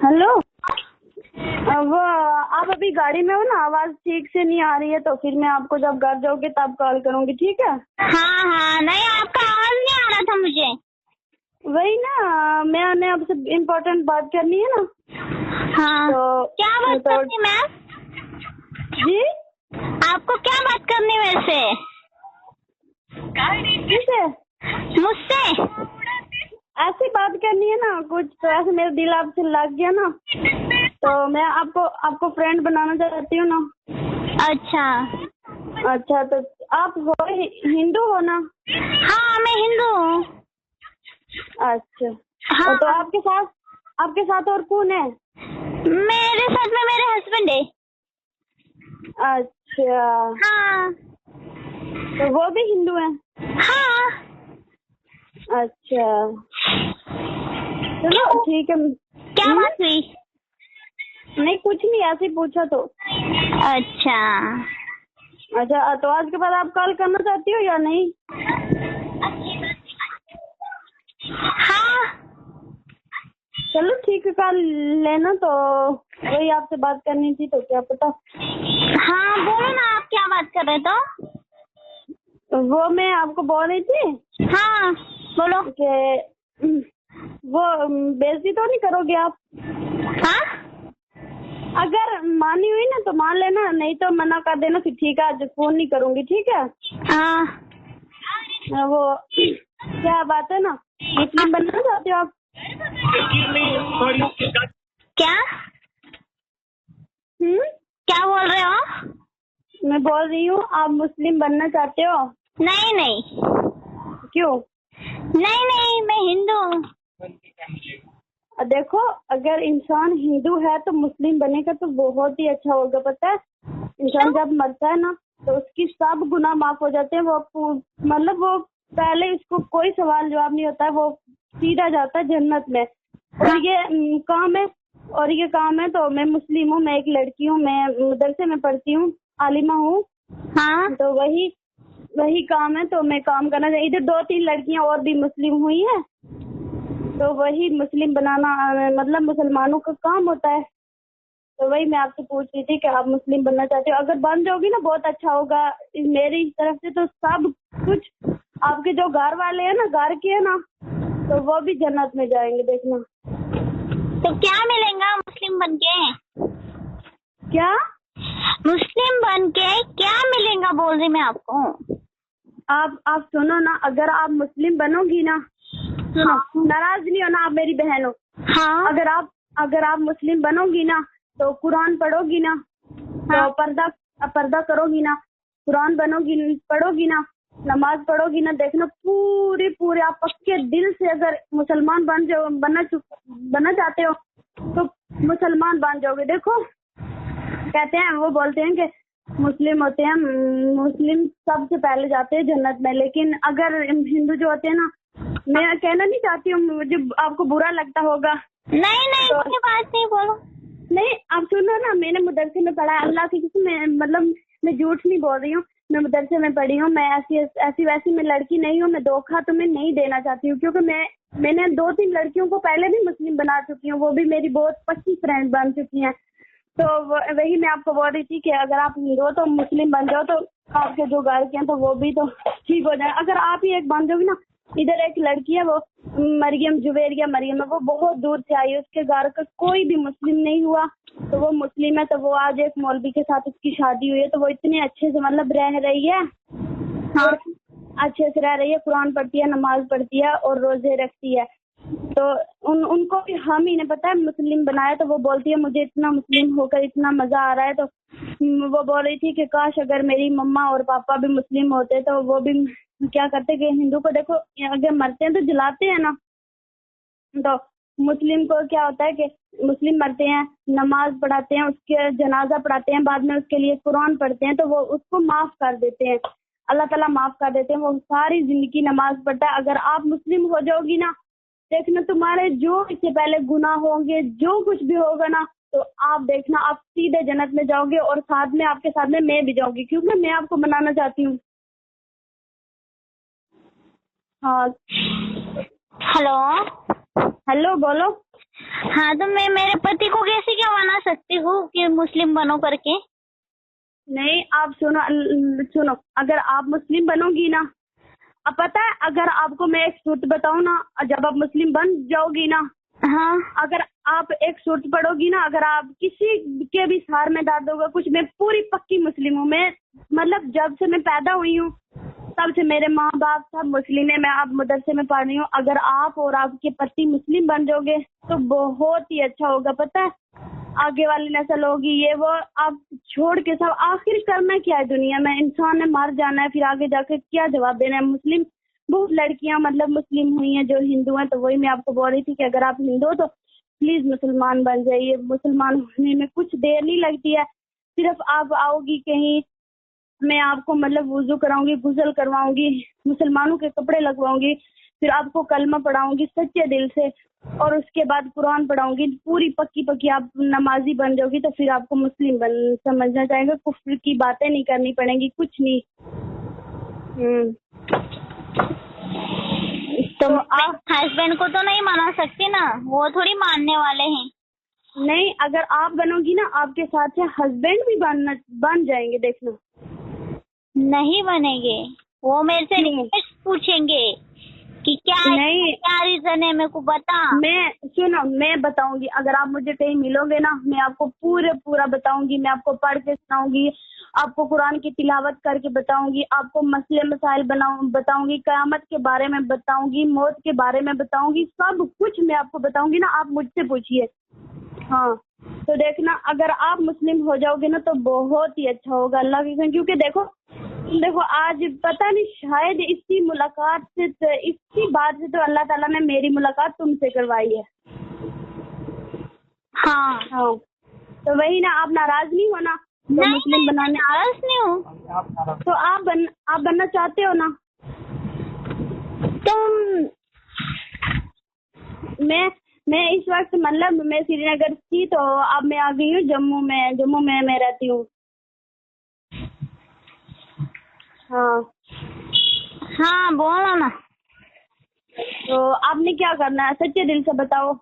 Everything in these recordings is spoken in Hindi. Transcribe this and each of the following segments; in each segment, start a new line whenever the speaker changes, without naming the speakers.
हेलो। वो आप अभी गाड़ी में हो ना, आवाज ठीक से नहीं आ रही है, तो फिर मैं आपको जब घर जाओगे तब कॉल करूंगी, ठीक है?
हाँ, नहीं आपका आवाज नहीं आ रहा था मुझे।
वही ना, मैंने आपसे इम्पोर्टेंट बात करनी है ना।
हाँ,
तो
क्या बात करनी मैम?
जी,
आपको क्या बात करनी वैसे?
किसे?
मुझसे?
ऐसी बात करनी है ना कुछ, तो ऐसे मेरा दिल आपसे लग गया ना, तो मैं आपको फ्रेंड बनाना चाहती हूँ ना। अच्छा, तो आप हो हिंदू हो ना?
हाँ, मैं हिंदू हूँ।
अच्छा।
हाँ,
तो आपके साथ और कौन है?
मेरे साथ में मेरे हस्बैंड है।
अच्छा।
हाँ।
तो वो भी हिंदू हैं?
हाँ।
अच्छा, चलो ठीक है।
क्या बात हुई?
नहीं, कुछ नहीं, ऐसे ही पूछा तो।
अच्छा,
तो आज के बाद आप कॉल करना चाहती हो या नहीं?
हाँ।
चलो ठीक है, कॉल लेना। तो वही आपसे बात करनी थी, तो क्या पता।
हाँ, बोलो ना, आप क्या बात कर रहे
तो वो मैं आपको बोल रही थी।
हाँ, बोलो।
कि वो बेइज्जती तो नहीं करोगे आप?
हाँ?
अगर मानी हुई ना तो मान लेना, नहीं तो मना कर देना, फिर ठीक है, आज फोन नहीं करूंगी, ठीक है?
हाँ।
वो क्या बात है ना, मुस्लिम बनना चाहते हो आप?
क्या? क्या बोल रहे हो?
मैं बोल रही हूँ, आप मुस्लिम बनना चाहते हो?
नहीं।
क्यों?
नहीं, मैं हिंदू हूँ।
देखो, अगर इंसान हिंदू है तो मुस्लिम बनेगा तो बहुत ही अच्छा होगा। पता है, इंसान जब मरता है ना तो उसकी सब गुनाह माफ हो जाते हैं। मतलब वो पहले उसको कोई सवाल जवाब नहीं होता है, वो सीधा जाता है जन्नत में। और ये काम है। तो मैं मुस्लिम हूँ, मैं एक लड़की हूँ, मैं मदरसे में पढ़ती हूँ, आलिमा हूँ।
हाँ।
तो वही काम है, तो मैं काम करना चाहिए। इधर 2-3 लड़कियां और भी मुस्लिम हुई है, तो वही मुस्लिम बनाना मतलब मुसलमानों का काम होता है। तो वही मैं आपसे पूछ रही थी कि आप मुस्लिम बनना चाहते हो? अगर बन जाओगी ना बहुत अच्छा होगा मेरी तरफ से। तो सब कुछ आपके जो घर वाले हैं ना, घर के है ना, तो वो भी जन्नत में जाएंगे, देखना।
तो क्या मिलेगा मुस्लिम बनके?
क्या?
मुस्लिम बनके क्या मिलेगा बोल रही मैं आपको।
आप सुनो ना, अगर आप मुस्लिम बनोगी ना, सुनो, नाराज नहीं होना, आप मेरी बहन हो।
हाँ।
अगर आप मुस्लिम बनोगी ना तो कुरान पढ़ोगी ना, तो पर्दा करोगी ना, कुरान पढ़ोगी ना, नमाज पढ़ोगी ना, देखना पूरे आप पक्के दिल से अगर मुसलमान बनना चाहते हो तो मुसलमान बन जाओगे। देखो, कहते हैं, वो बोलते हैं कि मुस्लिम होते हैं, मुस्लिम सबसे पहले जाते हैं जन्नत में। लेकिन अगर हिंदू जो होते हैं ना, मैं कहना नहीं चाहती हूँ, मुझे आपको बुरा लगता होगा।
नहीं,
तो
मुझे बात नहीं बोलो।
नहीं, आप सुनो ना, मैंने मदरसे में पढ़ा, अल्लाह की कसम, मैं झूठ नहीं बोल रही हूँ। मैं मदरसे में पढ़ी हूँ। मैं ऐसी वैसी मैं लड़की नहीं हूँ। मैं धोखा तुम्हें नहीं देना चाहती हूँ, क्योंकि मैंने 2-3 लड़कियों को पहले भी मुस्लिम बना चुकी हूँ, वो भी मेरी बहुत पक्की फ्रेंड बन चुकी हैं। तो वही मैं आपको बोल रही थी कि अगर आप हिंदू हो तो मुस्लिम बन जाओ, तो आपके जो घर के हैं तो वो भी तो ठीक हो जाए। अगर आप ही एक बन जाओगी ना, इधर एक लड़की है, वो जुवेरिया मरियम है, वो बहुत दूर से आई है, उसके घर का कोई भी मुस्लिम नहीं हुआ, तो वो मुस्लिम है। तो वो आज एक मौलवी के साथ उसकी शादी हुई है, तो वो इतने अच्छे से मतलब रह रही है।
हाँ।
और अच्छे से रह रही है, कुरान पढ़ती है, नमाज पढ़ती है और रोजे रखती है। तो उनको भी हम ही ने पता है मुस्लिम बनाया। तो वो बोलती है मुझे इतना मुस्लिम होकर इतना मजा आ रहा है। तो वो बोल रही थी कि काश अगर मेरी मम्मा और पापा भी मुस्लिम होते तो वो भी क्या करते कि हिंदू को देखो, अगर मरते हैं तो जलाते हैं ना, तो मुस्लिम को क्या होता है कि मुस्लिम मरते हैं, नमाज पढ़ाते हैं, उसके जनाजा पढ़ाते हैं, बाद में उसके लिए कुरान पढ़ते हैं, तो वो उसको माफ कर देते हैं, अल्लाह ताला माफ कर देते हैं। वो सारी जिंदगी नमाज पढ़ता है। अगर आप मुस्लिम हो जाओगी ना, देखना तुम्हारे जो इससे पहले गुनाह होंगे, जो कुछ भी होगा ना, तो आप देखना आप सीधे जन्नत में जाओगे। और साथ में आपके साथ में मैं भी जाऊंगी, क्योंकि मैं आपको बनाना चाहती हूँ। हाँ।
हेलो।
हेलो बोलो।
हाँ तो मैं मेरे पति को कैसे क्या मना सकती हूँ कि मुस्लिम बनो करके?
नहीं आप सुनो, अगर आप मुस्लिम बनोगी ना, अब पता है अगर आपको मैं एक सूरत बताऊँ ना, जब आप मुस्लिम बन जाओगी ना,
हाँ
अगर आप एक सूरत पढ़ोगी ना, अगर आप किसी के भी सहार में दर्द होगा कुछ, मैं पूरी पक्की मुस्लिम हूँ। मैं मतलब जब से मैं पैदा हुई हूँ तब से मेरे माँ बाप सब मुस्लिम है। मैं आप मदरसे में पढ़ रही हूँ। अगर आप और आपके पति मुस्लिम बन जाओगे तो बहुत ही अच्छा होगा। पता है आगे वाली नस्ल होगी ये वो आप छोड़ के सब, आखिर करना क्या है दुनिया में? इंसान ने मर जाना है, फिर आगे जाके क्या जवाब देना है? मुस्लिम बहुत लड़कियां मतलब मुस्लिम हुई हैं जो हिंदू हैं, तो वही मैं आपको बोल रही थी कि अगर आप हिंदू हो तो प्लीज मुसलमान बन जाइए। मुसलमान होने में कुछ देर नहीं लगती है। सिर्फ आप आओगी कहीं, मैं आपको मतलब वुजू कराऊंगी, गुस्ल करवाऊंगी, मुसलमानों के कपड़े लगवाऊंगी, फिर आपको कलमा पढ़ाऊंगी सच्चे दिल से, और उसके बाद कुरान पढ़ाऊंगी। पूरी पक्की आप नमाजी बन जाओगी तो फिर आपको मुस्लिम बन समझना चाहेगा। कुफ्र की बातें नहीं करनी पड़ेंगी, कुछ नहीं।
तो आप हस्बैंड को तो नहीं मना सकती ना, वो थोड़ी मानने वाले हैं।
नहीं, अगर आप बनोगी ना आपके साथ से हस्बैंड भी बन जाएंगे, देखना।
नहीं बनेंगे, वो मेरे से रिक्वेस्ट पूछेंगे कि क्या रीजन है, मेरे को बता।
मैं बताऊंगी। अगर आप मुझे कहीं मिलोगे ना, मैं आपको पूरा बताऊंगी। मैं आपको पढ़ के सुनाऊंगी, आपको कुरान की तिलावत करके बताऊंगी, आपको मसले मसाइल बताऊंगी, क़यामत के बारे में बताऊंगी, मौत के बारे में बताऊंगी, सब कुछ मैं आपको बताऊंगी ना। आप मुझसे पूछिए। हाँ तो देखना, अगर आप मुस्लिम हो जाओगे ना तो बहुत ही अच्छा होगा अल्लाह की कसम। क्योंकि देखो आज पता नहीं, शायद इसी मुलाकात से इसी बात से तो अल्लाह ताला ने मेरी मुलाकात तुमसे करवाई है। हाँ तो वही ना, आप नाराज नहीं हो ना? तो मुस्लिम बनाने
नाराज नहीं हूँ।
तो आप बनना चाहते हो ना?
तुम
मैं इस वक्त मतलब मैं श्रीनगर थी, तो अब मैं आ गई हूँ जम्मू में मैं रहती हूँ।
हाँ बोलो ना।
तो आपने क्या करना है, सच्चे दिल से बताओ।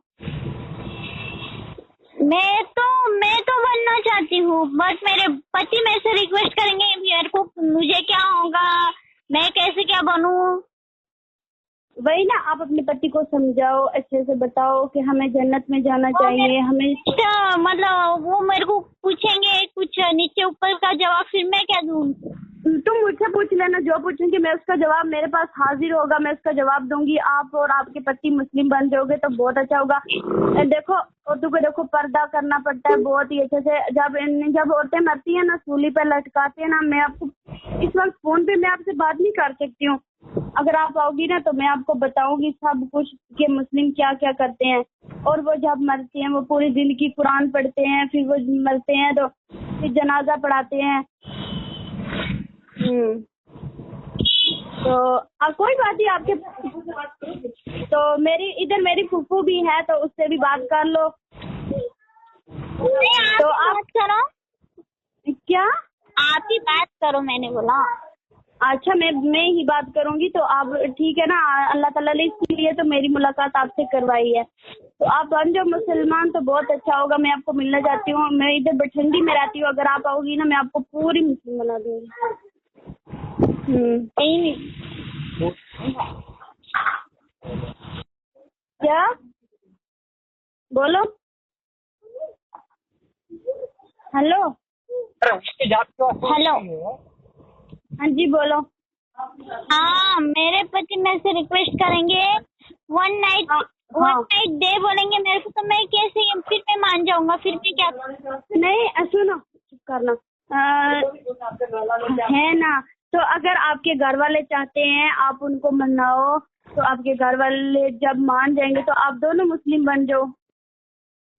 मैं तो बनना चाहती हूँ, बट मेरे पति मेरे से रिक्वेस्ट करेंगे मेरे को, मुझे क्या होगा, मैं कैसे क्या बनूँ।
वही ना, आप अपने पति को समझाओ, अच्छे से बताओ कि हमें जन्नत में जाना चाहिए। हमें
मतलब वो मेरे को पूछेंगे कुछ नीचे ऊपर का जवाब, फिर मैं क्या दूँ?
तुम मुझसे पूछ लेना, जो पूछेंगे मैं उसका जवाब मेरे पास हाजिर होगा, मैं उसका जवाब दूंगी। आप और आपके पति मुस्लिम बन जाओगे तो बहुत अच्छा होगा। देखो औरतों को देखो पर्दा करना पड़ता है बहुत ही अच्छे से। जब औरतें मरती है ना, सूली पे लटकाते हैं ना, मैं आपको इस वक्त फोन पे मैं आपसे बात नहीं कर सकती हूँ। अगर आप आओगी ना तो मैं आपको बताऊंगी सब कुछ कि मुस्लिम क्या क्या करते हैं। और वो जब मरते हैं वो पूरे दिन की कुरान पढ़ते हैं, फिर वो मरते हैं तो फिर जनाजा पढ़ाते हैं। तो कोई बात नहीं, आपके तो मेरी फूफू भी है, तो उससे भी बात कर लो।
तो आप बात करो।
क्या?
आप ही बात करो, मैंने बोला।
अच्छा मैं ही बात करूंगी, तो आप ठीक है ना? अल्लाह ताला ने इसलिए तो मेरी मुलाकात आपसे करवाई है। तो आप बन जाओ मुसलमान तो बहुत अच्छा होगा। मैं आपको मिलना चाहती हूँ। मैं इधर बठंडी में रहती हूँ, अगर आप आओगी ना मैं आपको पूरी मुस्लिम बना दूंगी। क्या बोलो? हेलो हाँ जी बोलो।
हाँ मेरे पति मेरे से रिक्वेस्ट करेंगे वन नाइट डे बोलेंगे मेरे को, तो मैं कैसे, फिर मैं मान जाऊंगा, फिर मैं क्या?
नहीं सुनो, चुप करना है ना। तो अगर आपके घर वाले चाहते हैं आप उनको मनाओ, तो आपके घर वाले जब मान जाएंगे तो आप दोनों मुस्लिम बन जाओ,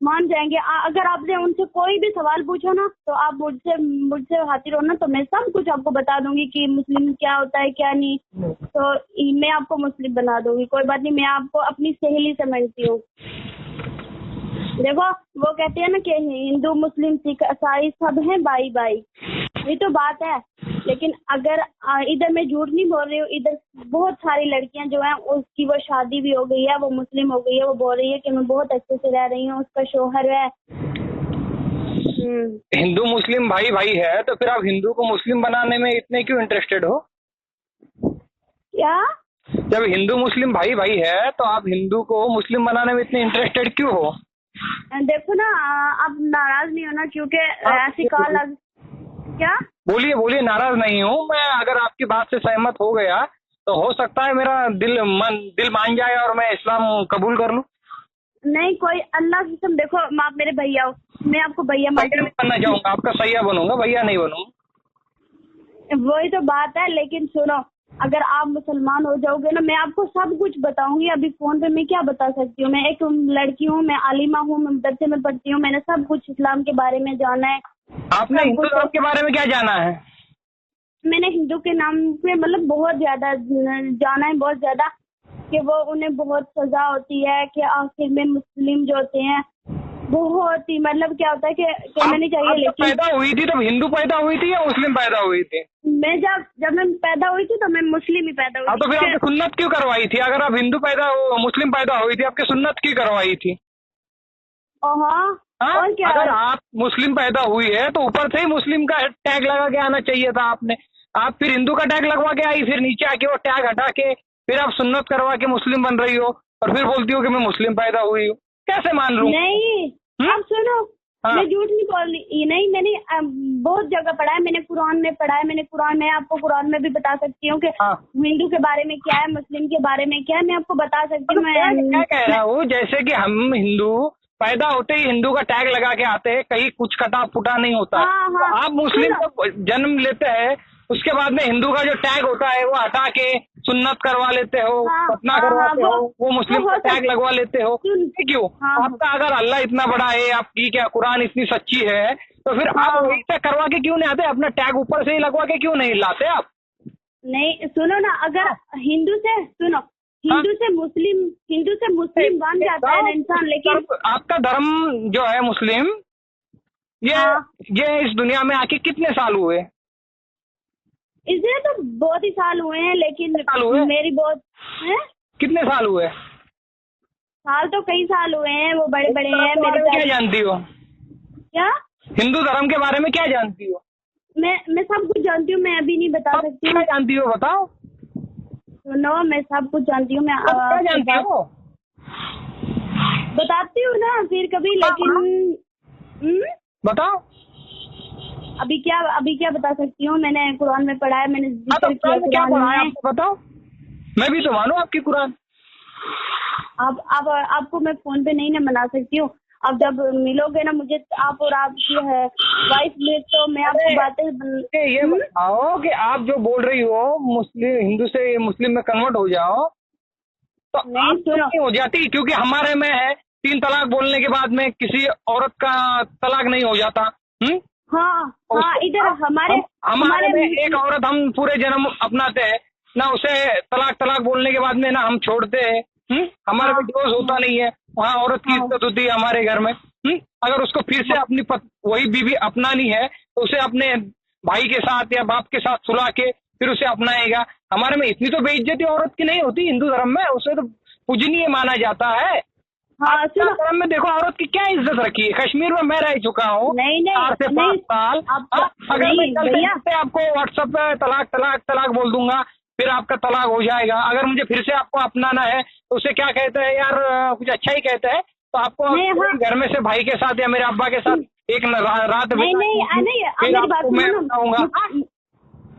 मान जाएंगे। अगर आपने उनसे कोई भी सवाल पूछा ना तो आप मुझसे हाजिर हो ना, तो मैं सब कुछ आपको बता दूंगी कि मुस्लिम क्या होता है क्या नहीं। तो मैं आपको मुस्लिम बना दूंगी, कोई बात नहीं। मैं आपको अपनी सहेली समझती हूँ। देखो वो कहते हैं ना कि हिंदू मुस्लिम सिख ईसाई सब हैं भाई भाई, ये तो बात है। लेकिन अगर इधर मैं झूठ नहीं बोल रही हूँ, इधर बहुत सारी लड़कियां जो हैं उसकी वो शादी भी हो गई है, वो मुस्लिम हो गई है, वो बोल रही है कि मैं बहुत अच्छे से रह रही हूँ, उसका शौहर है।
हिंदू मुस्लिम भाई भाई है, तो फिर आप हिंदू को मुस्लिम बनाने में इतने क्यों इंटरेस्टेड हो?
क्या?
जब हिंदू मुस्लिम भाई भाई है तो आप हिंदू को मुस्लिम बनाने में इतने इंटरेस्टेड क्यों हो?
देखो ना, आप नाराज नहीं होना, क्योंकि ऐसी कॉल क्या?
बोलिए बोलिए, नाराज नहीं हूँ मैं। अगर आपकी बात से सहमत हो गया तो हो सकता है मेरा दिल मान जाए और मैं इस्लाम कबूल कर लूँ।
नहीं, कोई अल्लाह की कसम, देखो आप मेरे भैया हो, मैं आपको भैया मानती हूँ।
बनना चाहूंगा, आपका सैया बनूंगा, भैया नहीं बनूंगा।
वही तो बात है, लेकिन सुनो, अगर आप मुसलमान हो जाओगे ना, मैं आपको सब कुछ बताऊंगी। अभी फोन पे मैं क्या बता सकती हूँ? मैं एक लड़की हूँ, मैं आलिमा हूँ, मैं मदरसे में पढ़ती हूँ, मैंने सब कुछ इस्लाम के बारे में जाना है।
आपने हिंदू धर्म के बारे में क्या जाना है?
मैंने हिंदू के नाम पे मतलब बहुत ज्यादा जाना है, बहुत ज्यादा, कि वो उन्हें बहुत सजा होती है, कि आखिर में मुस्लिम जो होते हैं बहुत ही मतलब क्या होता है कि कहना नहीं चाहिए, लेकिन
पैदा हुई थी तब हिंदू पैदा हुई थी या मुस्लिम पैदा हुई थी?
मैं जब मैं पैदा हुई थी तो मैं मुस्लिम ही पैदा हुई थी।
तो फिर आपकी सुन्नत क्यों करवाई थी? अगर आप हिंदू मुस्लिम पैदा हुई थी, आपकी सुन्नत क्यों करवाई थी?
और क्या?
अगर आप मुस्लिम पैदा हुई है तो ऊपर से ही मुस्लिम का टैग लगा के आना चाहिए था आपने। आप फिर हिंदू का टैग लगवा के आई, फिर नीचे आके वो टैग हटा के फिर आप सुन्नत करवा के मुस्लिम बन रही हो और फिर बोलती हो कि मैं मुस्लिम पैदा हुई हूँ। कैसे मान लूं?
नहीं, अब सुनो, मैं झूठ नहीं बोल रही। नहीं, मैंने बहुत जगह पढ़ा है, मैंने कुरान में पढ़ा है, मैंने कुरान में आपको कुरान में भी बता सकती हूँ कि हिंदू के बारे में क्या है, मुस्लिम के बारे में क्या है, मैं आपको बता सकती हूँ। मैं
क्या कह रहा हूँ, जैसे कि हम हिंदू पैदा होते ही हिंदू का टैग लगा के आते हैं, कहीं कुछ कटा फुटा नहीं होता। तो आप मुस्लिम को जन्म लेते हैं, उसके बाद में हिंदू का जो टैग होता है वो हटा के सुन्नत करवा लेते हो, खतना करवाते हो, वो मुस्लिम का टैग लगवा लेते हो। क्यों? आपका अगर अल्लाह इतना बड़ा है, आपकी क्या कुरान इतनी सच्ची है, तो फिर आप वही से करवा के क्यों नहीं आते? अपना टैग ऊपर से ही लगवा के क्यों नहीं लाते आप?
नहीं, सुनो ना, अगर हिंदू से मुस्लिम बन जाता है ना इंसान, लेकिन
आपका धर्म जो है मुस्लिम, ये इस दुनिया में आके कितने साल हुए?
इसलिए तो बहुत ही साल हुए हैं, लेकिन मेरी बहुत है।
कितने साल हुए?
साल तो कई साल हुए हैं, वो बड़े बड़े हैं। मेरे
क्या जानती हो?
क्या?
हिंदू धर्म के बारे में क्या जानती हो?
मैं सब कुछ जानती हूँ, मैं अभी नहीं बता सकती हूँ।
क्या जानती हो बताओ?
सुनो, मैं सब कुछ जानती हूँ। मैं
क्या जानती हो?
बताती हूँ ना फिर कभी, लेकिन
बताओ।
अभी क्या बता सकती हूँ? मैंने कुरान में पढ़ा है, मैंने जिक्र किया
कुरान में। बताओ, मैं भी तो मानूं आपकी कुरान।
अब आपको मैं फोन पे नहीं ना मना सकती हूँ। अब जब मिलोगे ना मुझे, आप और आपकी है वाइफ में, तो मैं आपको बातें
ये बताओ कि आप जो बोल रही हो मुस्लिम हिंदू से मुस्लिम में कन्वर्ट हो जाओ, तो
नहीं सुनो,
हो जाती, क्योंकि हमारे में है 3 तलाक बोलने के बाद में किसी औरत का तलाक नहीं हो जाता।
हाँ, इधर
हमारे में एक औरत हम पूरे जन्म अपनाते हैं ना, उसे तलाक बोलने के बाद में ना हम छोड़ते हैं। हमारे में डिवोर्स होता नहीं है, वहाँ औरत की इज्जत होती है हमारे घर में। अगर उसको फिर से अपनी वही बीवी अपनानी है तो उसे अपने भाई के साथ या बाप के साथ सुला के फिर उसे अपनाएगा। हमारे में इतनी तो बेइज्जती औरत की नहीं होती हिंदू धर्म में, उसे तो पूजनीय माना जाता है। धर्म में देखो औरत की क्या इज्जत रखी है। कश्मीर में मैं रह चुका हूँ 4 से 5 साल। अगर मैं कल आपको व्हाट्सएप पे तलाक बोल दूंगा, फिर आपका तलाक हो जाएगा। अगर मुझे फिर से आपको अपनाना है तो उसे क्या कहते हैं यार, कुछ अच्छा ही कहते हैं। तो आपको घर में से भाई के साथ या मेरे अब्बा के साथ एक रात मैं बताऊंगा।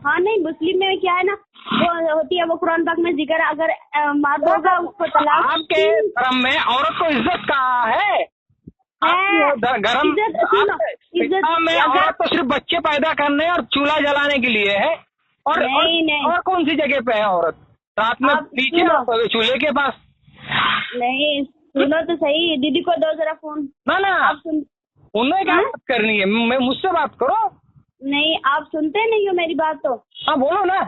हाँ नहीं, मुस्लिम में क्या है ना, वो होती है वो कुरान पाक में जिक्र, अगर मार होगा उसको तलाक।
आपके धर्म में औरत को इज्जत कहाँ है? इज्जत में औरत तो सिर्फ बच्चे पैदा करने और चूल्हा जलाने के लिए है। और कौन सी जगह पे है औरत? रात में पीछे चूल्हे के पास।
नहीं, सुनो तो सही, दीदी को दो जरा फोन।
ना उन्हें क्या बात करनी है, मैं मुझसे बात करो।
नहीं, आप सुनते नहीं हो मेरी बात तो।
हाँ बोलो ना।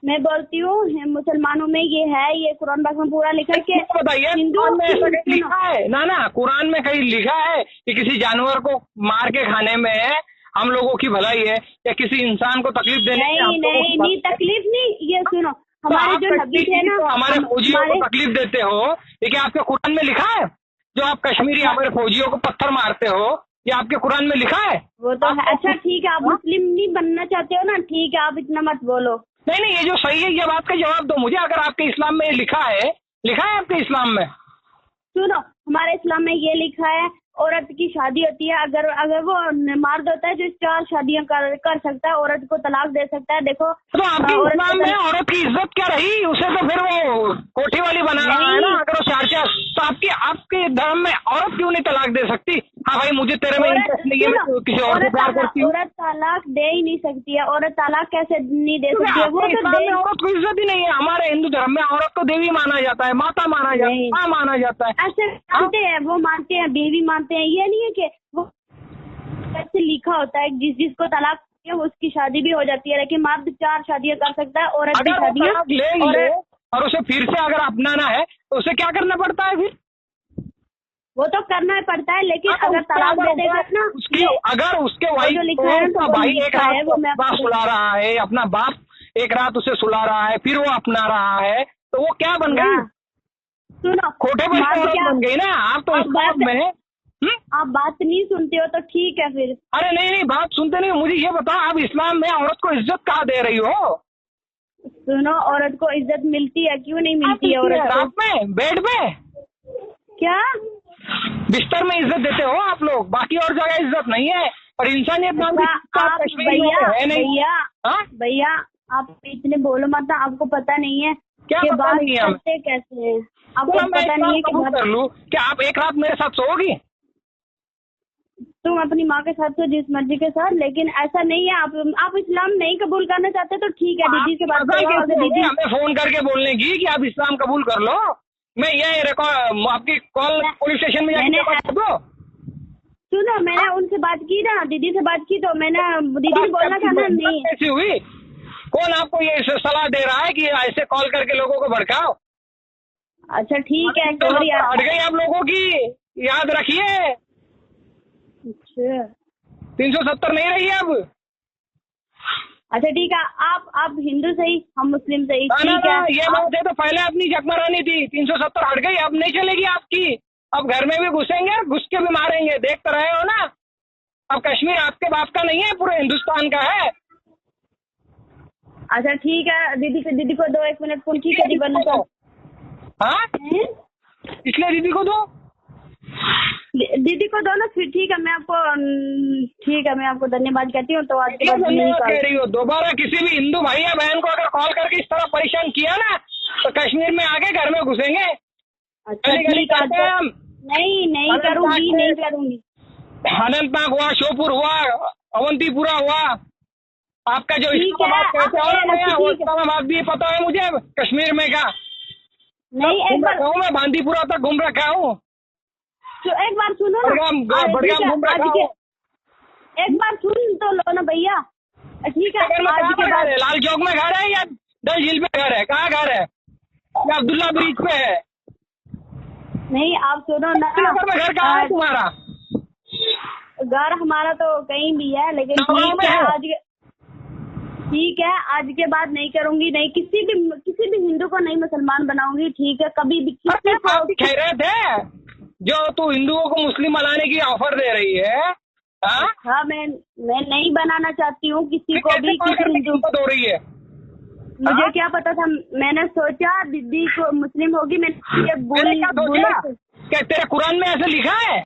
मैं बोलती हूँ मुसलमानों में ये है, ये कुरान पाक में पूरा लिखा है कि
बताइए, कुरान में ऐसा कहीं लिखा है? ना कुरान में कहीं लिखा है कि किसी जानवर को मार के खाने में हम लोगों की भलाई है या किसी इंसान को तकलीफ देने की हम लोगों की
नहीं तकलीफ नहीं, ये सुनो, हमारे जो नबी थे ना,
तो हमारे फौजियों को तकलीफ देते हो, ये क्या आपके कुरान में लिखा है? जो आप कश्मीरी हमारे फौजियों को पत्थर मारते हो, ये आपके कुरान में लिखा है?
वो तो है। अच्छा ठीक है, आप मुस्लिम नहीं बनना चाहते हो ना, ठीक है, आप इतना मत बोलो।
नहीं, ये जो सही है ये बात का जवाब दो मुझे। अगर आपके इस्लाम में ये लिखा है आपके इस्लाम में?
सुनो, हमारे इस्लाम में ये लिखा है, औरत की शादी होती है, अगर वो मर्द होता है जो 4 शादियां कर सकता है, औरत को तलाक दे सकता है। देखो
तो आपके इस्लाम में औरत की इज्जत क्या रही? उसे तो फिर वो कोठी वाली बना रहा है ना। अगर वो 4 तो आपके धर्म में औरत क्यों नहीं तलाक दे सकती? हाँ भाई, मुझे तेरे में इंटरेस्ट नहीं है, मैं किसी और से प्यार करती हूँ।
औरत तलाक दे ही नहीं सकती है। औरत तलाक कैसे नहीं दे सकती है? वो तो
इस्लाम में औरत को इज्जत ही नहीं है। हमारे हिंदू धर्म में औरत को देवी माना जाता है, माता माना जाता है, माँ माना जाता है।
ऐसे मानते हैं, वो मानते हैं, देवी मानते हैं। ये नहीं है कि वो ऐसे लिखा होता है जिसको तलाक है उसकी शादी भी हो जाती है, लेकिन मर्द 4 शादियां कर सकता है, औरत की शादियां
ले और उसे फिर से अगर अपनाना है तो उसे क्या करना पड़ता है फिर?
वो तो करना ही पड़ता है, लेकिन अगर तलाक दे देगा ना,
अगर उसके भाई एक रात सुला रहा है, अपना बाप एक रात उसे सुला रहा है, फिर वो अपना रहा है, तो वो क्या बन गई?
सुनो,
खोटे पैसे बन गई ना। आप तो इस बात में
आप बात नहीं सुनते हो तो ठीक है फिर।
अरे नहीं, बात सुनते नहीं। मुझे ये बताओ, आप इस्लाम में औरत को इज्जत कहाँ दे रही हो?
सुनो, औरत को इज्जत मिलती है, क्यों नहीं मिलती है? औरत
रात में बेड पे
क्या
बिस्तर में इज्जत देते हो आप लोग, बाकी और जगह इज्जत नहीं है। और इंसानियत नाम की
भैया आप इतने बोलो मत, आपको पता नहीं है
क्या बात करते
कैसे है? आपको पता नहीं है कि
कर लूं क्या आप एक रात मेरे साथ सोओगी?
तुम अपनी माँ के साथ तो जिस मर्जी के साथ, लेकिन ऐसा नहीं है। आप इस्लाम नहीं कबूल करना चाहते तो ठीक है, दीदी से बात करो।
दीदी हमें फोन करके बोलने की कि आप इस्लाम कबूल कर लो, मैं ये रिकॉर्ड आपकी कॉल पुलिस स्टेशन में जाके दो।
सुनो, मैंने उनसे बात की ना, दीदी से बात की, तो मैंने दीदी को बोलना था ना। नहीं
कैसी हुई? कौन आपको ये सलाह दे रहा है कि ऐसे कॉल करके लोगों को भड़काओ?
अच्छा ठीक है,
हट गई आप लोगों की, याद रखिए।
अच्छा
370 नहीं रही अब।
अच्छा ठीक है, आप हिंदू सही, हम मुस्लिम सही, ठीक है।
ये बात है तो पहले अपनी जकमरानी थी, 370 हट गई, अब नहीं चलेगी आपकी। अब घर में भी घुसेंगे, घुस के भी मारेंगे, देख तो रहे हो ना। अब कश्मीर आपके बाप का नहीं है, पूरे हिंदुस्तान का है।
अच्छा ठीक है, दीदी को दो 1 मिनट, फोन की करी बनना तो।
हाँ, इसलिए दीदी को दो,
दीदी को दो ना, फिर ठीक है। मैं आपको धन्यवाद कहती हूँ। तो आज के बाद
कह रही हो, दोबारा किसी भी हिंदू भाई या बहन को अगर कॉल करके इस तरह परेशान किया ना, तो कश्मीर में आके घर में घुसेंगे।
अच्छा ठीक है, नहीं करूँगी।
अनंतनाग हुआ, श्योपुर हुआ, अवंतीपुरा हुआ, आपका जो इस्लामाबाद कहते हो ना, वो इस्लामाबाद भी पता है मुझे, कश्मीर में का
नहीं। एक बार
मैं बांदीपुरा तक घूम रखा हूँ।
तो एक बार सुनो ना, एक बार सुन तो लो ना भैया। ठीक है, आज के बाद
लाल चौक में घर है या डल झील में घर है? कहाँ घर है? या अब्दुल्ला ब्रिज पे है?
नहीं, आप सुनो ना,
घर कहाँ है तुम्हारा?
घर हमारा तो कहीं भी है, लेकिन ठीक है, आज के बाद नहीं करूंगी, नहीं किसी भी हिंदू को नहीं मुसलमान बनाऊंगी, ठीक है? कभी भी किसी को
कह रहे थे जो तू हिंदुओं को मुस्लिम बनाने की ऑफर दे रही है।
हाँ, मैं नहीं बनाना चाहती हूँ किसी को भी, किसी हिंदू
को हो रही है।
मुझे क्या पता था, मैंने सोचा दीदी को मुस्लिम होगी, मैंने बोला।
क्या तेरे कुरान में ऐसे लिखा है?